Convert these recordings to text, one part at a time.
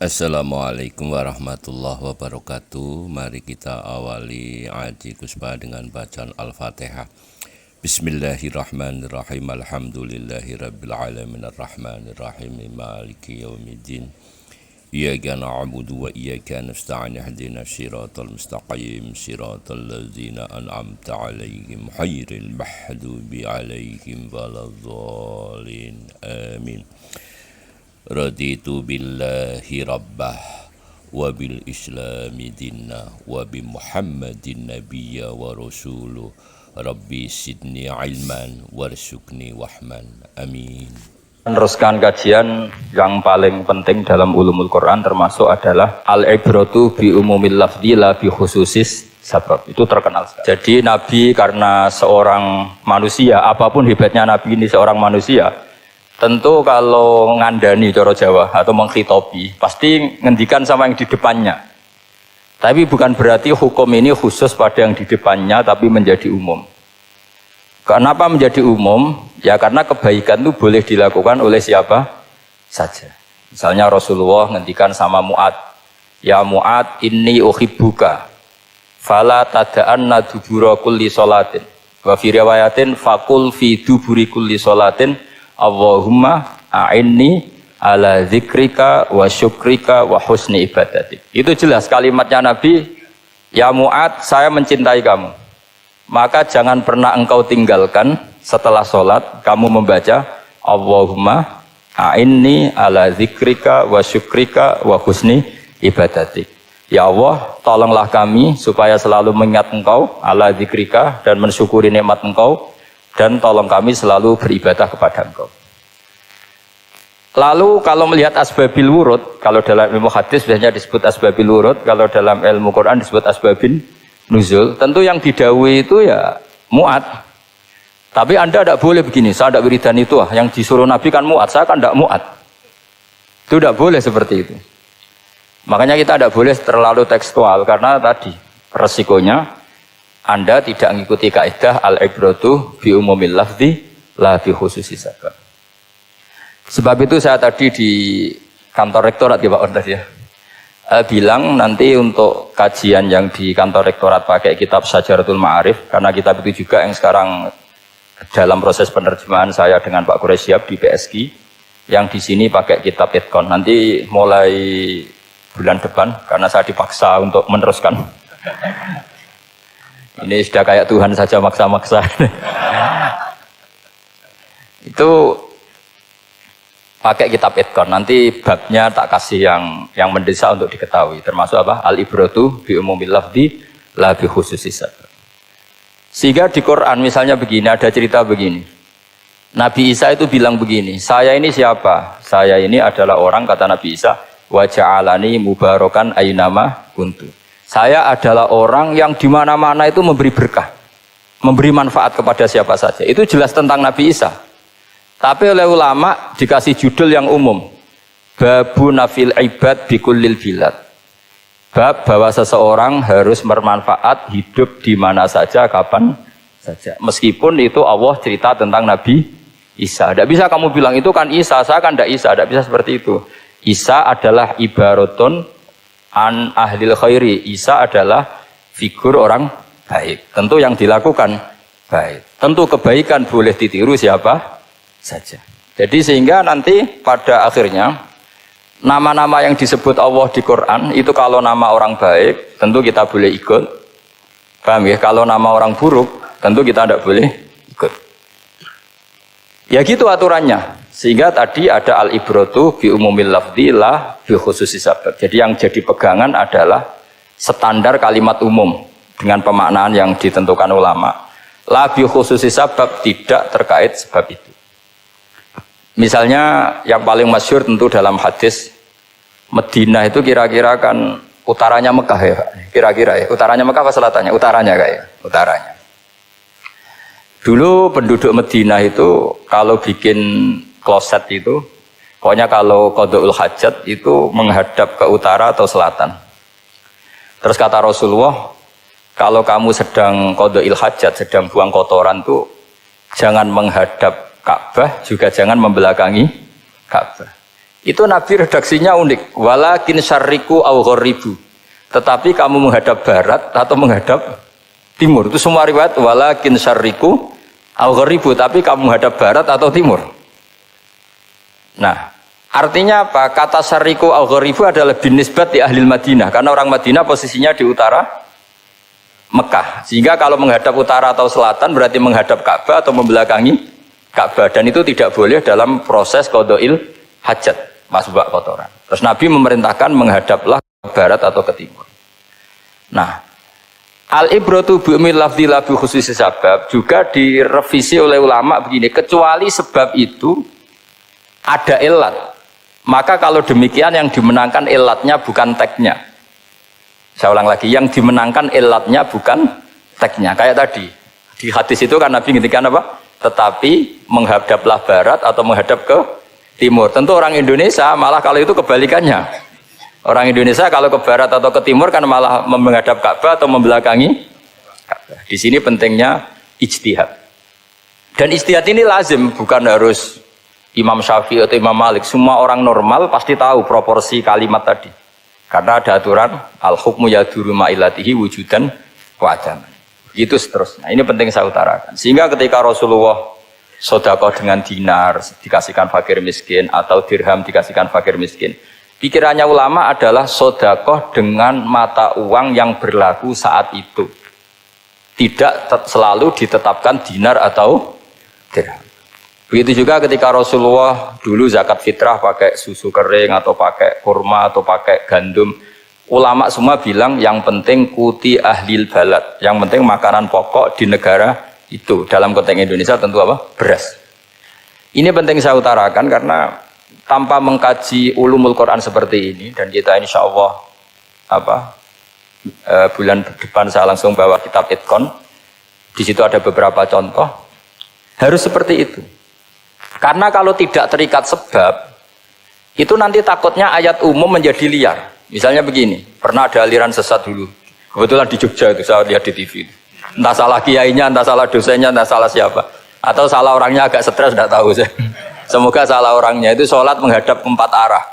Assalamualaikum warahmatullahi wabarakatuh. Mari kita awali Aji Kuspa dengan bacaan Al-Fatihah. Bismillahirrahmanirrahim. Alhamdulillahirabbil alamin arrahmanirrahim maliki yaumiddin. Iyyaka na'budu wa iyyaka nasta'in ihdinas siratal mustaqim siratal ladzina an'amta 'alaihim ghairil maghdubi 'alaihim waladdallin. Amin. Raditu billahi rabbah wa bil islami dinna wa bi muhammadin nabiyya wa rasuluh rabbi sidni ilman warzuqni wahman amin. Meneruskan kajian yang paling penting dalam ulumul Quran termasuk adalah al-ibratu bi umumil lafzi la bi khususis sabab. Itu terkenal sekali. Jadi Nabi karena seorang manusia, apapun hebatnya Nabi ini seorang manusia, tentu kalau ngandani cara Jawa atau mengkhitobi pasti ngendikan sama yang di depannya. Tapi bukan berarti hukum ini khusus pada yang di depannya tapi menjadi umum. Kenapa menjadi umum? Ya karena kebaikan itu boleh dilakukan oleh siapa saja. Misalnya Rasulullah ngendikan sama Mu'ad, ya Mu'ad inni uhibbuka fala tada'anna dubura kulli sholatin wa fi riwayatin faqul fi duburi kulli sholatin Allahumma a'inni ala zikrika wa syukrika wa husni ibadatik. Itu jelas kalimatnya Nabi, ya Mu'ad, saya mencintai kamu. Maka jangan pernah engkau tinggalkan setelah sholat, kamu membaca Allahumma a'inni ala zikrika wa syukrika wa husni ibadatik. Ya Allah, tolonglah kami supaya selalu mengingat engkau ala zikrika dan mensyukuri nikmat engkau, dan tolong kami selalu beribadah kepada engkau. Lalu kalau melihat asbabil wurud, kalau dalam ilmu hadis biasanya disebut asbabil wurud, kalau dalam ilmu Quran disebut asbabin nuzul, tentu yang didhawuhi itu ya Mu'ad. Tapi Anda tidak boleh begini, saya tidak wiridan itu, yang disuruh Nabi kan Mu'ad, saya kan tidak Mu'ad. Itu tidak boleh seperti itu. Makanya kita tidak boleh terlalu tekstual, karena tadi resikonya Anda tidak mengikuti kaidah al-ibratu bi umumil lafzi la bi khususi sabab. Sebab itu saya tadi di kantor rektorat ya Pak Ordas ya, bilang nanti untuk kajian yang di kantor rektorat pakai kitab Syajaratul Ma'arif, karena kitab itu juga yang sekarang dalam proses penerjemahan saya dengan Pak Quraisyab di PSG, yang di sini pakai kitab Itqon. Nanti mulai bulan depan, karena saya dipaksa untuk meneruskan. Ini sudah kayak Tuhan saja maksa-maksa. Itu pakai kitab Itqon. Nanti babnya tak kasih yang mendesak untuk diketahui. Termasuk apa? Al-ibratu bi umumil lafzi la bi khususi sabab. Sehingga di Quran misalnya begini, ada cerita begini. Nabi Isa itu bilang begini, saya ini siapa? Saya ini adalah orang, kata Nabi Isa, wa ja'alani mubarakan ainama kuntu. Saya adalah orang yang di mana-mana itu memberi berkah, memberi manfaat kepada siapa saja. Itu jelas tentang Nabi Isa. Tapi oleh ulama dikasih judul yang umum. Babu nafil ibad bikullil bilad. Bab bahwa seseorang harus bermanfaat hidup di mana saja, kapan saja. Meskipun itu Allah cerita tentang Nabi Isa. Tidak bisa kamu bilang itu kan Isa, saya kan tidak Isa. Tidak bisa seperti itu. Isa adalah ibaratun an ahlil khairi. Isa adalah figur orang baik. Tentu yang dilakukan baik. Tentu kebaikan boleh ditiru siapa saja. Jadi sehingga nanti pada akhirnya nama-nama yang disebut Allah di Quran itu kalau nama orang baik tentu kita boleh ikut. Paham ya? Kalau nama orang buruk tentu kita tidak boleh ikut. Ya gitu aturannya. Sehingga tadi ada al-ibratu bi umumil lafzi la bi khususi sabab. Jadi yang jadi pegangan adalah standar kalimat umum dengan pemaknaan yang ditentukan ulama. La bi khususi sabab, tidak terkait sebab itu. Misalnya yang paling masyhur tentu dalam hadis Madinah itu kira-kira kan utaranya Mekah ya Pak. Kira-kira ya, utaranya Mekah apa selatannya? Utaranya kayak utaranya. Dulu penduduk Madinah itu kalau bikin kloset itu, pokoknya kalau qada'ul hajat itu menghadap ke utara atau selatan. Terus kata Rasulullah, kalau kamu sedang qada'il hajat, sedang buang kotoran tuh jangan menghadap Ka'bah, juga jangan membelakangi Ka'bah. Itu Nabi redaksinya unik. Walakin syarriku aw gharibu. Tetapi kamu menghadap barat atau menghadap timur. Itu semua riwayat walakin syarriku aw gharibu, tapi kamu menghadap barat atau timur. Nah, artinya apa? Kata syarriku aw gharibu adalah binisbat di ahli Madinah, karena orang Madinah posisinya di utara Mekah. Sehingga kalau menghadap utara atau selatan berarti menghadap Ka'bah atau membelakangi Ka'bah, dan itu tidak boleh dalam proses qada'il hajat, masbak kotoran. Terus Nabi memerintahkan menghadaplah ke barat atau ke timur. Nah, al-ibratu bi'umil lafzi la bi khususi sabab juga direvisi oleh ulama begini, kecuali sebab itu ada ilat. Maka kalau demikian yang dimenangkan ilatnya bukan teknya. Saya ulang lagi, yang dimenangkan ilatnya bukan teknya. Kayak tadi, di hadis itu kan Nabi ngintikan apa? Tetapi menghadaplah barat atau menghadap ke timur. Tentu orang Indonesia malah kalau itu kebalikannya. Orang Indonesia kalau ke barat atau ke timur kan malah menghadap Ka'bah atau membelakangi Ka'bah. Di sini pentingnya ijtihad. Dan ijtihad ini lazim, bukan harus Imam Syafi'i atau Imam Malik. Semua orang normal pasti tahu proporsi kalimat tadi. Karena ada aturan al-hukmu yaduru ma'ilatihi wujudan wa adaman. Begitu seterusnya. Ini penting saya utarakan. Sehingga ketika Rasulullah sedekah dengan dinar dikasihkan fakir miskin atau dirham dikasihkan fakir miskin, pikirannya ulama adalah sedekah dengan mata uang yang berlaku saat itu. Tidak selalu ditetapkan dinar atau dirham. Begitu juga ketika Rasulullah dulu zakat fitrah pakai susu kering atau pakai kurma atau pakai gandum. Ulama semua bilang yang penting kuti ahlil balad. Yang penting makanan pokok di negara itu. Dalam konteks Indonesia tentu apa? Beras. Ini penting saya utarakan karena tanpa mengkaji ulumul Quran seperti ini, dan kita insya Allah bulan depan saya langsung bawa kitab Itqan. Di situ ada beberapa contoh. Harus seperti itu. Karena kalau tidak terikat sebab, itu nanti takutnya ayat umum menjadi liar. Misalnya begini, pernah ada aliran sesat dulu. Kebetulan di Jogja itu saya lihat di TV. Entah salah kiainya, entah salah dosennya, entah salah siapa. Atau salah orangnya agak stres, tidak tahu saya. Semoga salah orangnya itu sholat menghadap ke 4 arah.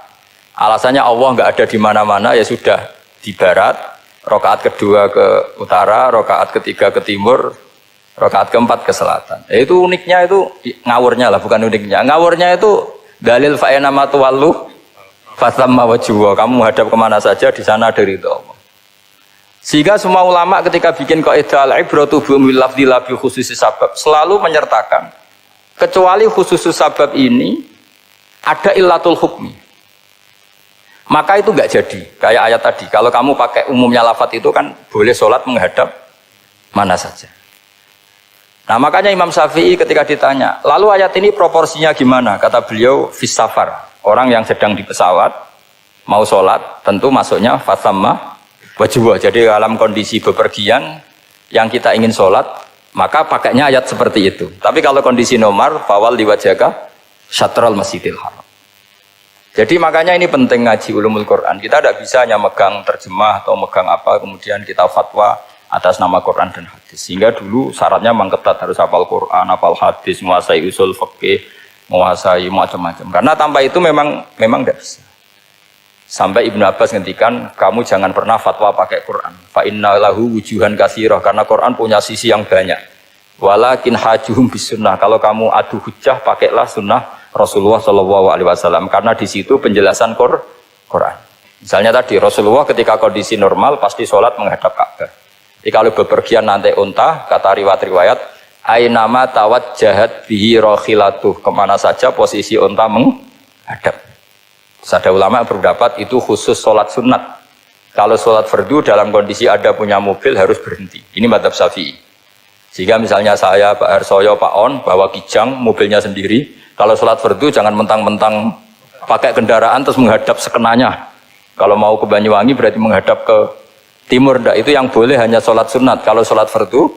Alasannya Allah nggak ada di mana-mana, ya sudah di barat, rakaat kedua ke utara, rakaat ketiga ke timur, rakaat keempat ke selatan. Itu uniknya itu ngawurnya lah, bukan uniknya. Ngawurnya itu dalil fa'ina matuwallu fatamma wajhuhu. Kamu hadap kemana saja di sana dari itu Allah. Sehingga semua ulama ketika bikin kaidah al-ibratu bi'umil lafzi la bi khususi sabab selalu menyertakan kecuali khusus sabab ini ada illatul hukmi. Maka itu enggak jadi. Kayak ayat tadi, kalau kamu pakai umumnya lafaz itu kan boleh sholat menghadap mana saja. Nah makanya Imam Syafi'i ketika ditanya, lalu ayat ini proporsinya gimana? Kata beliau, fis safar. Orang yang sedang di pesawat, mau sholat, tentu masuknya fatamma wajhuhu. Jadi dalam kondisi bepergian, yang kita ingin sholat, maka pakainya ayat seperti itu. Tapi kalau kondisi nomar, fawal diwajhaka syatrul masjidil haram. Jadi makanya ini penting ngaji ulumul Quran. Kita tidak bisa hanya megang terjemah atau megang apa, kemudian kita fatwa atas nama Quran dan hadis. Sehingga dulu syaratnya memang ketat, harus hafal Quran, hafal hadis, menguasai usul fikih, menguasai macam-macam. Karena tanpa itu memang tidak bisa. Sampai Ibnu Abbas ngendikan, kamu jangan pernah fatwa pakai Quran. Fa inna lahu wujuhan katsirah, karena Quran punya sisi yang banyak. Walakin hajuhum bis sunnah. Kalau kamu adu hujjah, pakailah sunnah Rasulullah SAW, karena di situ penjelasan Quran. Misalnya tadi Rasulullah ketika kondisi normal pasti sholat menghadap Ka'bah. Jadi kalau bepergian nanti unta, kata riwayat-riwayat, ainama tawajjahat bihi rakhilatuh, kemana saja posisi unta menghadap. Ada ulama yang berpendapat itu khusus sholat sunat. Kalau sholat fardu dalam kondisi ada punya mobil harus berhenti. Ini madzhab Syafi'i. Sehingga misalnya saya, Pak Harsoyo, Pak On, bawa kijang, mobilnya sendiri. Kalau sholat fardu jangan mentang-mentang pakai kendaraan terus menghadap sekenanya. Kalau mau ke Banyuwangi berarti menghadap ke timur, enggak. Itu yang boleh hanya sholat sunat. Kalau sholat fardu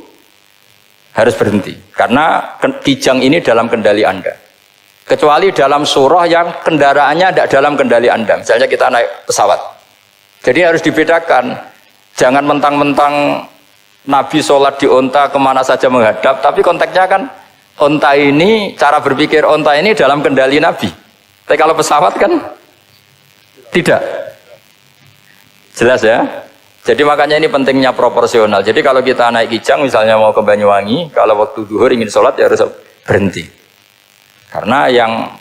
harus berhenti. Karena kijang ini dalam kendali Anda. Kecuali dalam surah yang kendaraannya tidak dalam kendali Anda. Misalnya kita naik pesawat. Jadi harus dibedakan. Jangan mentang-mentang Nabi sholat di onta kemana saja menghadap. Tapi konteksnya kan onta ini, cara berpikir onta ini dalam kendali Nabi. Tapi kalau pesawat kan Tidak. Jelas ya? Jadi makanya ini pentingnya proporsional. Jadi kalau kita naik Kijang misalnya mau ke Banyuwangi, kalau waktu duhur ingin sholat ya harus berhenti. Karena yang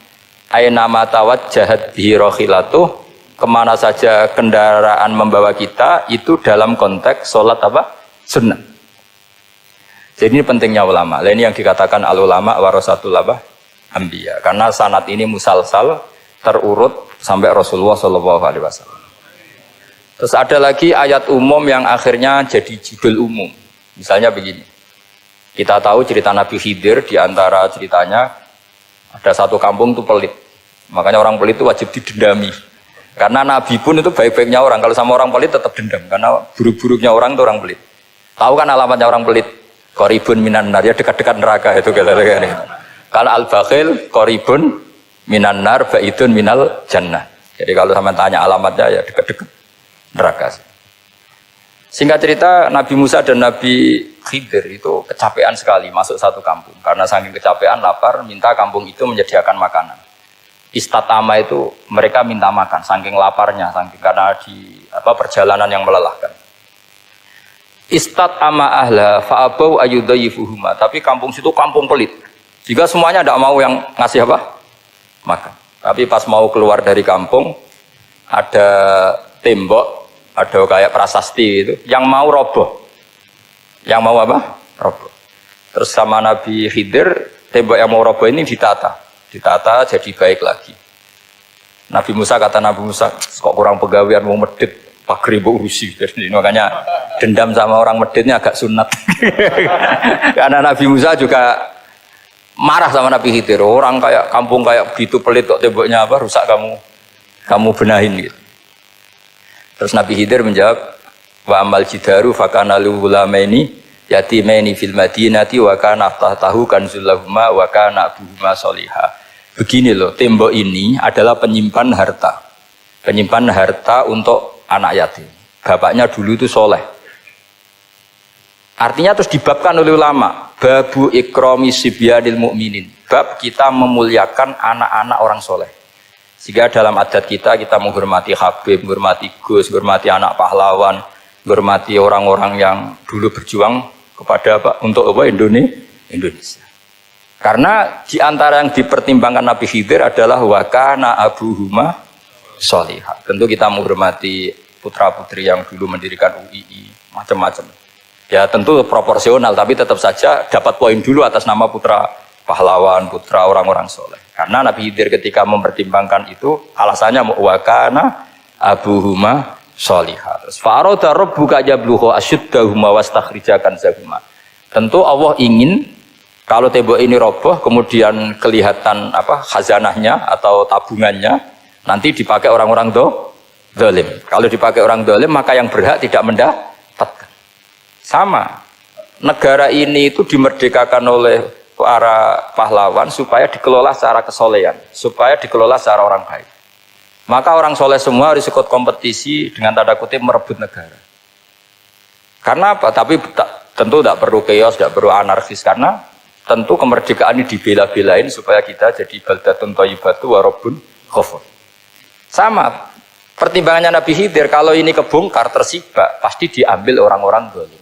aina matawajjahat bihi rakhilatuh, kemana saja kendaraan membawa kita itu dalam konteks sholat apa? Sunnah. Jadi ini pentingnya ulama. Ini yang dikatakan al ulama warasatul anbiya. Karena sanad ini musalsal terurut sampai Rasulullah SAW. Terus ada lagi ayat umum yang akhirnya jadi judul umum. Misalnya begini. Kita tahu cerita Nabi Khidir, di antara ceritanya ada satu kampung itu pelit. Makanya orang pelit itu wajib didendami. Karena Nabi pun itu baik-baiknya orang. Kalau sama orang pelit tetap dendam. Karena buruk-buruknya orang itu orang pelit. Tahu kan alamatnya orang pelit? Qoribun minan nar, ya dekat-dekat neraka itu kata-kata. Kalau al-bakhil qoribun minan nar ba'idun minal jannah. Jadi kalau sama tanya alamatnya ya dekat-dekat neraka. Singkat cerita Nabi Musa dan Nabi Khidir itu kecapean sekali masuk satu kampung. Karena saking kecapean lapar minta kampung itu menyediakan makanan. Istatama itu mereka minta makan saking laparnya, saking karena di perjalanan yang melelahkan. Istat ama ahla fa'abau ayudayifuhuma. Tapi kampung situ kampung pelit. Jika semuanya tidak mau yang ngasih apa? Makan. Tapi pas mau keluar dari kampung, ada tembok, ada kayak prasasti itu, yang mau roboh. Yang mau apa? Roboh. Terus sama Nabi Khidir, tembok yang mau roboh ini ditata. Ditata jadi baik lagi. Nabi Musa kata Nabi Musa, kok kurang pegawaian mau medit. Pagri urusi, jadi makanya dendam sama orang meditnya agak sunat. Karena Nabi Musa juga marah sama Nabi Khidir. Orang kayak kampung kayak begitu pelit kok temboknya apa rusak kamu benahin gitu. Terus Nabi Khidir menjawab, wa amal jidaru fakana lulamaini yatimaini fil madinati wa kana tahtahu kanzul lahuma wa kana abuhuma solihah. Begini loh, tembok ini adalah penyimpan harta. Penyimpan harta untuk anak yatim. Bapaknya dulu itu soleh. Artinya terus dibabkan oleh ulama. Babu ikrami sibyanil mu'minin. Bab kita memuliakan anak-anak orang soleh. Sehingga dalam adat kita menghormati Habib, menghormati Gus, menghormati anak pahlawan, menghormati orang-orang yang dulu berjuang kepada untuk Indonesia. Karena di antara yang dipertimbangkan Nabi Khidir adalah wakana abuhuma solihah. Tentu kita menghormati putra-putri yang dulu mendirikan UII, macam-macam. Ya tentu proporsional, tapi tetap saja dapat poin dulu atas nama putra pahlawan, putra orang-orang soleh. Karena Nabi Khidir ketika mempertimbangkan itu, alasannya wakana abuhuma solihah. Fa'aroda rabbuka jabluhu ashuddahuma wastakhrijakan zahuma. Tentu Allah ingin kalau tembok ini roboh, kemudian kelihatan khazanahnya atau tabungannya, nanti dipakai orang-orang zalim. Kalau dipakai orang zalim, maka yang berhak tidak mendapatkan. Sama, negara ini itu dimerdekakan oleh para pahlawan supaya dikelola secara kesolehan, supaya dikelola secara orang baik. Maka orang soleh semua harus ikut kompetisi dengan tanda kutip merebut negara. Karena apa? Tapi tentu tidak perlu chaos, tidak perlu anarkis, karena tentu kemerdekaan ini dibela-belain supaya kita jadi baldatun thayyibatu wa rabbun ghafur. Sama, pertimbangannya Nabi Khidir, kalau ini kebongkar tersibak, pasti diambil orang-orang zalim.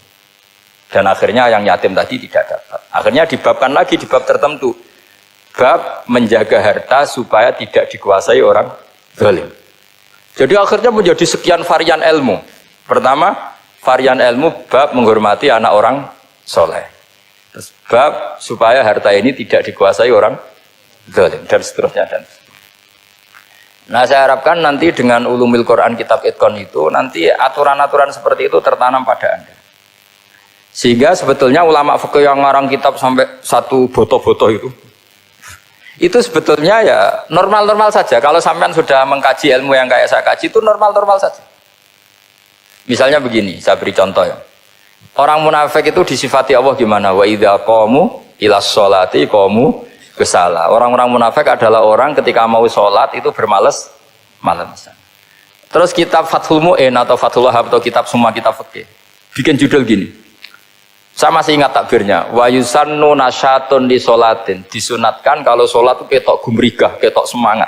Dan akhirnya yang yatim tadi tidak dapat. Akhirnya dibabkan lagi di bab tertentu. Bab menjaga harta supaya tidak dikuasai orang zalim. Jadi akhirnya menjadi sekian varian ilmu. Pertama, varian ilmu bab menghormati anak orang soleh. Terus bab supaya harta ini tidak dikuasai orang zalim. Dan seterusnya. Nah saya harapkan nanti dengan ulumil Quran kitab Itqan itu, nanti aturan-aturan seperti itu tertanam pada Anda. Sehingga sebetulnya ulama fikih yang ngarang kitab sampai satu boto-boto itu sebetulnya ya normal-normal saja. Kalau sampean sudah mengkaji ilmu yang kayak saya kaji itu normal-normal saja. Misalnya begini, saya beri contoh ya. Orang munafik itu disifati Allah gimana? Wa idza qamu ilas sholati qamu kusala. Orang-orang munafik adalah orang ketika mau sholat itu bermalas-malasan. Terus kitab Fathul Mu'in atau Fathul Wahab atau kitab semua kitab fikih bikin judul gini. Saya masih ingat takbirnya. Wa yusannu nasyatun li sholatin. Disunatkan kalau sholat itu ketok gumrigah, ketok semangat.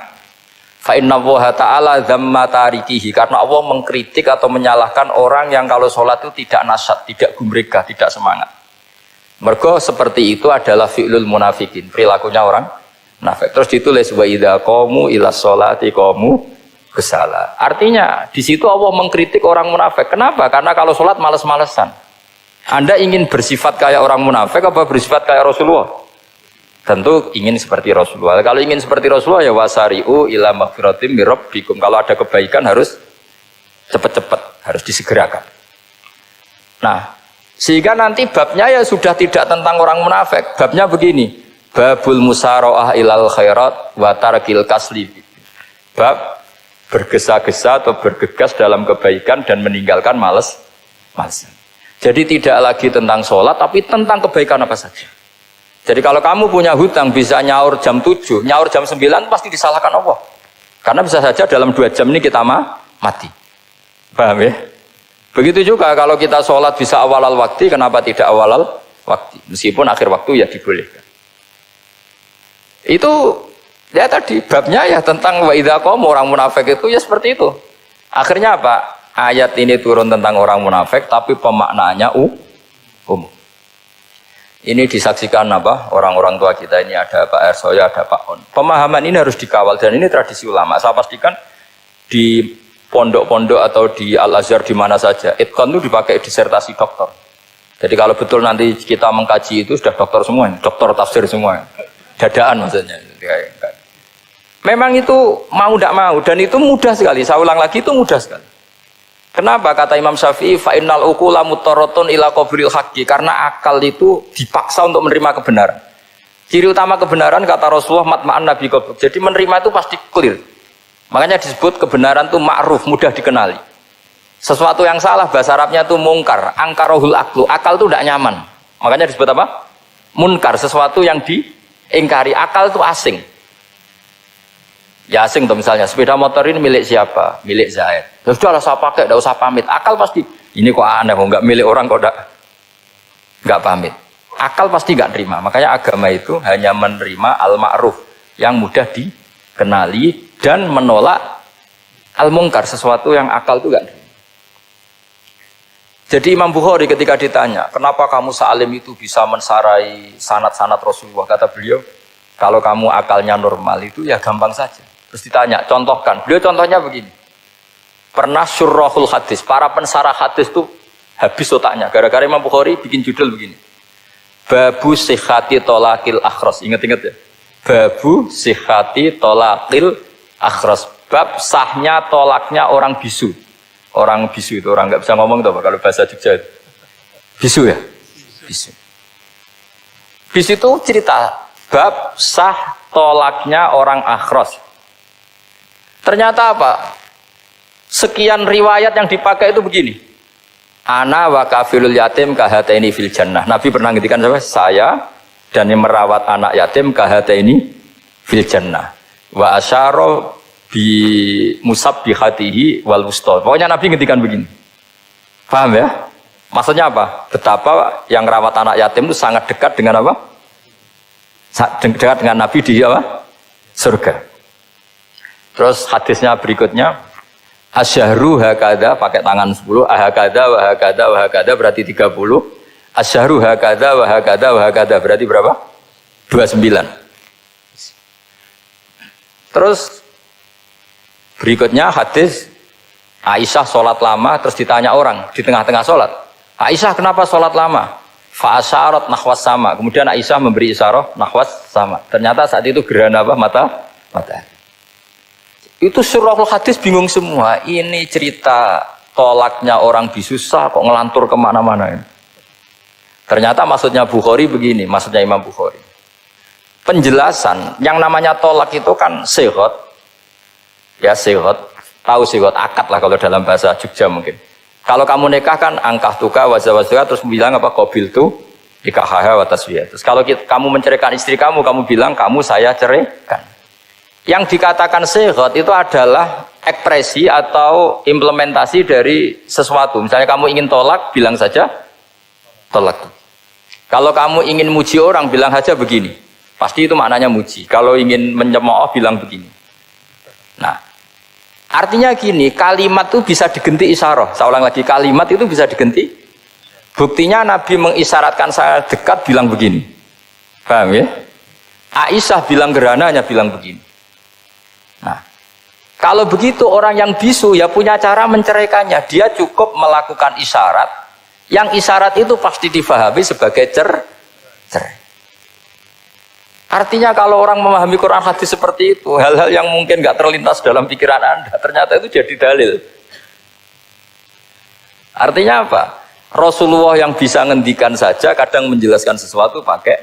Fa inna Allaha ta'ala dzamma tarikihi, karena Allah mengkritik atau menyalahkan orang yang kalau sholat itu tidak nasyat, tidak gumregah, tidak semangat. Mergo seperti itu adalah fi'lul munafikin, perilakunya orang munafik. Terus ditulis wa idza qamu ila sholati qamu kusala. Artinya di situ Allah mengkritik orang munafik. Kenapa? Karena kalau sholat males-malesan. Anda ingin bersifat kayak orang munafik apa bersifat kayak Rasulullah? Tentu ingin seperti Rasulullah. Kalau ingin seperti Rasulullah ya wasari'u ila maghfiratim mir rabbikum. Kalau ada kebaikan harus cepat-cepat, harus disegerakan. Nah, sehingga nanti babnya ya sudah tidak tentang orang munafik. Babnya begini, babul musara'ah ilal khairat wa tarkil kasli. Bab bergesa-gesa atau bergegas dalam kebaikan dan meninggalkan males. Jadi tidak lagi tentang sholat, tapi tentang kebaikan apa saja. Jadi kalau kamu punya hutang bisa nyaur jam 7, nyaur jam 9 pasti disalahkan Allah. Karena bisa saja dalam 2 jam ini kita mati. Paham ya? Begitu juga kalau kita sholat bisa awalal waktu, kenapa tidak awalal waktu? Meskipun akhir waktu ya dibolehkan. Itu ya tadi babnya ya tentang wa idza qamu, orang munafik itu ya seperti itu. Akhirnya apa? Ayat ini turun tentang orang munafik tapi pemaknaannya umum. Ini disaksikan apa? Orang-orang tua kita ini ada Pak Ersoya, ada Pak On. Pemahaman ini harus dikawal dan ini tradisi ulama. Saya pastikan di pondok-pondok atau di Al-Azhar di mana saja, itqan itu dipakai disertasi doktor. Jadi kalau betul nanti kita mengkaji itu sudah doktor semua, doktor tafsir semua. Dadaan maksudnya. Memang itu mau tidak mau dan itu mudah sekali. Saya ulang lagi itu mudah sekali. Kenapa kata Imam Syafi'i fa innal uqula mutarratun ila qabril haqqi, karena akal itu dipaksa untuk menerima kebenaran. Ciri utama kebenaran kata Rasulullah matma'an nabi qabr. Jadi menerima itu pasti clear. Makanya disebut kebenaran itu ma'ruf, mudah dikenali. Sesuatu yang salah bahasa Arabnya itu mungkar, angkarohul aklu. Akal itu tidak nyaman. Makanya disebut apa? Munkar, sesuatu yang diingkari. Akal itu asing. Ya asing tuh misalnya sepeda motor ini milik siapa? Milik Zaid. Ya sudah lah saya pakai, tidak usah pamit. Akal pasti ini kok aneh, kok nggak milik orang kok nggak pamit. Akal pasti nggak terima. Makanya agama itu hanya menerima al-ma'ruf yang mudah dikenali dan menolak al-mungkar, sesuatu yang akal itu nggak terima. Jadi Imam Bukhari ketika ditanya, kenapa kamu sealim itu bisa mensarai sanad-sanad Rasulullah? Kata beliau, kalau kamu akalnya normal itu ya gampang saja. Terus ditanya, contohkan. Beliau contohnya begini. Pernah syurrahul hadis, para pensarah hadis itu habis otaknya. Gara-gara Imam Bukhari bikin judul begini. Babu sihhati tolakil akhras. Ingat-ingat ya. Babu sihhati tolakil akhras. Bab sahnya tolaknya orang bisu. Orang bisu itu orang nggak bisa ngomong tuh kalau bahasa Jogja. Bisu ya? Bisu. Bisu itu cerita bab sah tolaknya orang akhras. Ternyata apa? Sekian riwayat yang dipakai itu begini. Ana wa kafilul yatim kahataini fil jannah. Nabi pernah ngendikan saya dan yang merawat anak yatim kahataini fil jannah. Wa asyara bi musabbihatihi wal wusta. Pokoknya Nabi ngendikan begini. Paham ya? Maksudnya apa? Betapa yang merawat anak yatim itu sangat dekat dengan apa? Dekat dengan Nabi di apa? Surga. Terus hadisnya berikutnya, asyahru hakada pakai tangan 10, ahakada wa hakada wa hakada berarti 30. Asyahru hakada wa hakada wa hakada berarti berapa? 29. Terus berikutnya hadis Aisyah sholat lama, terus ditanya orang di tengah-tengah sholat, Aisyah kenapa sholat lama? Fa'asyarat nahwas sama. Kemudian Aisyah memberi isyarah nahwas sama. Ternyata saat itu gerhana apa? Matahari. Itu surahul hadis bingung semua. Ini cerita tolaknya orang bisu sah kok ngelantur kemana-mana. Ternyata maksudnya Bukhari begini, maksudnya Imam Bukhari. Penjelasan yang namanya tolak itu kan sihot. Ya sihot, tahu sihot, akad lah kalau dalam bahasa Jogja mungkin. Kalau kamu nikah kan angkah tuka wazawaztuka terus bilang apa qabil tu nikahaha wa taswiyah. Terus kalau kamu menceraikan istri kamu bilang kamu saya ceraikan. Yang dikatakan sihot itu adalah ekspresi atau implementasi dari sesuatu. Misalnya kamu ingin tolak, bilang saja tolak. Kalau kamu ingin muji orang, bilang saja begini. Pasti itu maknanya muji. Kalau ingin menyemooh, bilang begini. Nah, artinya gini, kalimat itu bisa diganti isyarah. Saya ulang lagi, kalimat itu bisa diganti. Buktinya Nabi mengisyaratkan saya dekat bilang begini. Paham ya? Aisyah bilang gerhana hanya bilang begini. Nah, kalau begitu orang yang bisu ya punya cara menceraikannya. Dia cukup melakukan isyarat. Yang isyarat itu pasti difahami sebagai cerai. Artinya kalau orang memahami Quran hadis seperti itu, hal-hal yang mungkin nggak terlintas dalam pikiran Anda, ternyata itu jadi dalil. Artinya apa? Rasulullah yang bisa ngendikan saja kadang menjelaskan sesuatu pakai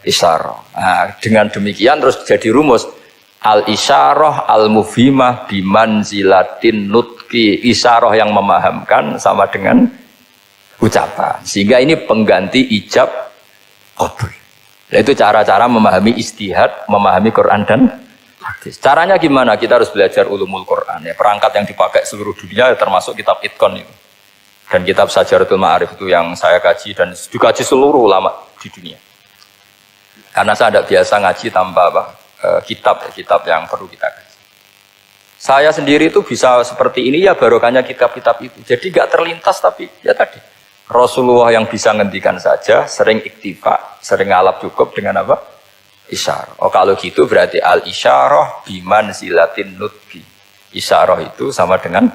isyarah. Nah, dengan demikian terus jadi rumus al-isyarah al-mufhimah bimanzilatin nutqi. Isyarah yang memahamkan sama dengan ucapan. Sehingga ini pengganti ijab qabul. Nah, itu cara-cara memahami istihad, memahami Quran dan hadis. Caranya gimana? Kita harus belajar ulumul Quran. Ya, perangkat yang dipakai seluruh dunia termasuk kitab Itqan itu. Dan kitab Sajaratul Ma'arif itu yang saya kaji dan dikaji seluruh ulama di dunia. Karena saya tidak biasa ngaji tanpa kitab yang perlu kita kaji. Saya sendiri itu bisa seperti ini ya barokahnya kitab-kitab itu. Jadi nggak terlintas tapi ya tadi. Rasulullah yang bisa ngendikan saja, sering iktifa, sering ngalap cukup dengan apa? Isyarah. Oh kalau gitu berarti al-isyarah bimanzilatin nutqi. Isyarah itu sama dengan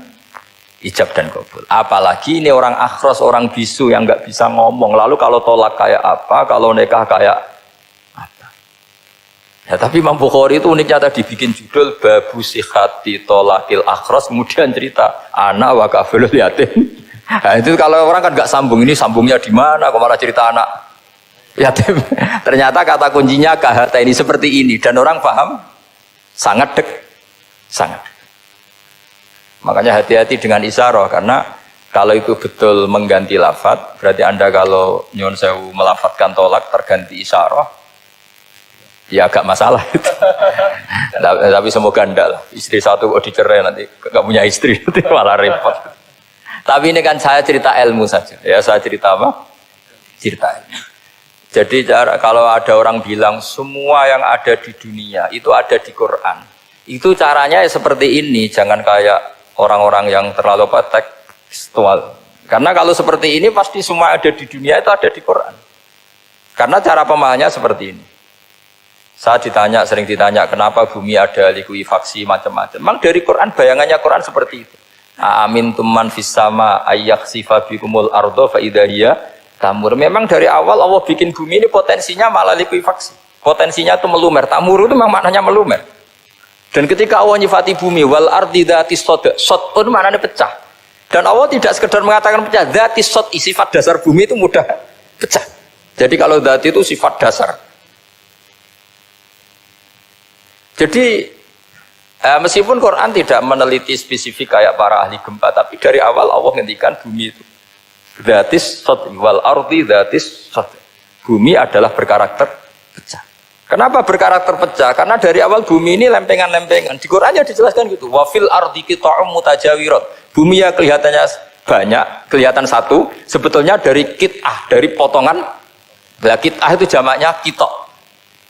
ijab dan qabul. Apalagi ini orang akhros, orang bisu yang nggak bisa ngomong. Lalu kalau tolak kayak apa, kalau nikah kayak apa? Ya tapi Imam Bukhari itu uniknya tadi bikin judul Babu Sihati Tolakil Akhros, kemudian cerita anak wa kafilul yatim. Nah, itu kalau orang kan nggak sambung, ini sambungnya di mana? Kok malah cerita anak yatim? Ternyata kata kuncinya kahata ini seperti ini dan orang paham sangat sangat. Makanya hati-hati dengan isyarah karena kalau itu betul mengganti lafaz, berarti Anda kalau nyuwun sewu melafadzkan tolak terganti isyarah, ya agak masalah itu. Tapi semoga enggak lah. Istri satu kok dicerai nanti nggak punya istri nanti malah repot. Tapi ini kan saya cerita ilmu saja. Ya saya cerita apa? Cerita ilmu. Jadi kalau ada orang bilang semua yang ada di dunia itu ada di Quran. Itu caranya ya seperti ini. Jangan kayak orang-orang yang terlalu tekstual. Karena kalau seperti ini pasti semua ada di dunia itu ada di Quran. Karena cara pemahamannya seperti ini. Saya sering ditanya kenapa bumi ada likuifaksi macam-macam. Memang dari Quran bayangannya Quran seperti itu. Amintum man fis sama ayyakhsifa bikumul ardo fa idza hiya tamur. Memang dari awal Allah bikin bumi ini potensinya malah likuifaksi. Potensinya itu melumer. Tamur itu memang maknanya melumer. Dan ketika Allah nyifati bumi wal ardi dzatis sod, sod itu maknanya pecah. Dan Allah tidak sekedar mengatakan pecah, dzatis sod sifat dasar bumi itu mudah pecah. Jadi kalau dzati itu sifat dasar. Jadi meskipun Quran tidak meneliti spesifik kayak para ahli gempa, tapi dari awal Allah ngendikan bumi itu dzatis sod wal ardi dzatis sod. Bumi adalah berkarakter pecah. Kenapa berkarakter pecah? Karena dari awal bumi ini lempengan-lempengan. Di Quran ya dijelaskan gitu. Wa fil ardi qita'um mutajawirat. Bumi ya kelihatannya banyak, kelihatan satu, sebetulnya dari qit'ah, dari potongan. Lah qit'ah itu jamaknya qita'.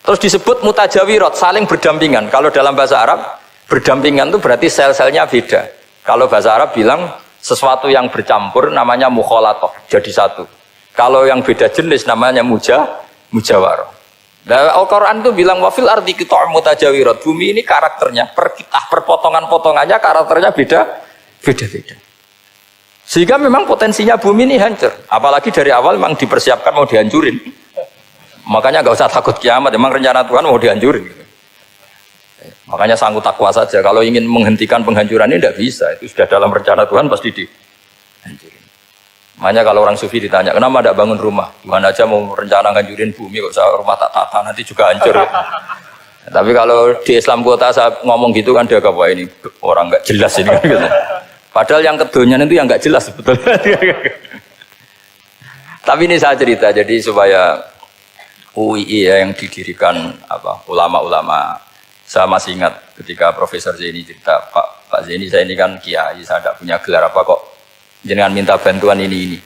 Terus disebut mutajawirat, saling berdampingan. Kalau dalam bahasa Arab berdampingan itu berarti sel-selnya beda. Kalau bahasa Arab bilang sesuatu yang bercampur namanya mukhalatoh, jadi satu. Kalau yang beda jenis namanya mujawarah. Nah, Al-Quran itu bilang wafil ardi qita'um mutajawirat. Bumi ini karakternya per potongan-potongannya karakternya beda-beda. Sehingga memang potensinya bumi ini hancur. Apalagi dari awal memang dipersiapkan mau dihancurin. Makanya nggak usah takut kiamat. Memang rencana Tuhan mau dihancurin. Makanya sanggup takwa saja. Kalau ingin menghentikan penghancuran ini tidak bisa. Itu sudah dalam rencana Tuhan pasti dihancurin. Makanya kalau orang sufi ditanya, kenapa tidak bangun rumah? Tuhan aja mau rencana ngancurin bumi, kok saya rumah tak tata nanti juga hancur. Ya. Tapi kalau di Islam kota saya ngomong gitu kan dia wah ini orang nggak jelas ini kan gitu. Padahal yang kedonyan itu yang nggak jelas sebetulnya. Tapi ini saya cerita jadi supaya UII ya, yang didirikan ulama-ulama. Saya masih ingat ketika Profesor Zaini cerita, Pak Zaini saya ini kan kiai, saya tidak punya gelar apa kok jangan minta bantuan ini.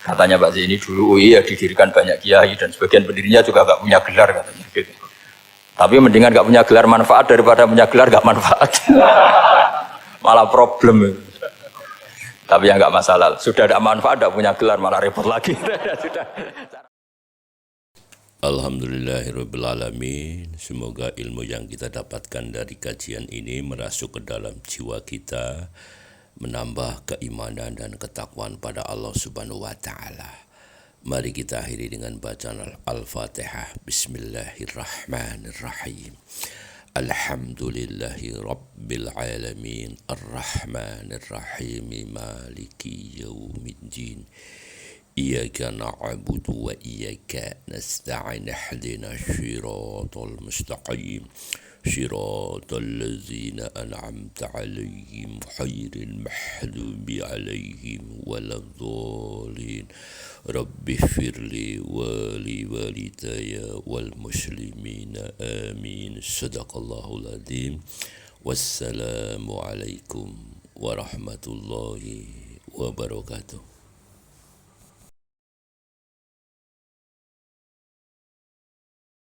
Katanya Pak Zaini dulu UI ya didirikan banyak kiai dan sebagian pendirinya juga nggak punya gelar katanya. Gitu. Tapi mendingan gak punya gelar manfaat daripada punya gelar gak manfaat. Malah problem. Tapi ya gak masalah. Sudah ada manfaat, gak punya gelar malah repot lagi. Sudah. Alhamdulillahirrabbilalamin. Semoga ilmu yang kita dapatkan dari kajian ini merasuk ke dalam jiwa kita, menambah keimanan dan ketakwaan pada Allah Subhanahu wa taala. Mari kita akhiri dengan bacaan Al-Fatihah. Bismillahirrahmanirrahim. Alhamdulillahi Rabbil Alamin. Ar-Rahmanir-Rahim. Maliki Yawmiddin. Iyyaka na'budu wa iyyaka nasta'in. Ihdinas siratal mustaqim. Siratal ladzina an'amta 'alaihim ghairil maghdubi 'alaihim waladdallin. Rabbi firli wali walidayya wal muslimina amin. Sadaqallahul adzim. Wassalamu alaikum warahmatullahi wabarakatuh.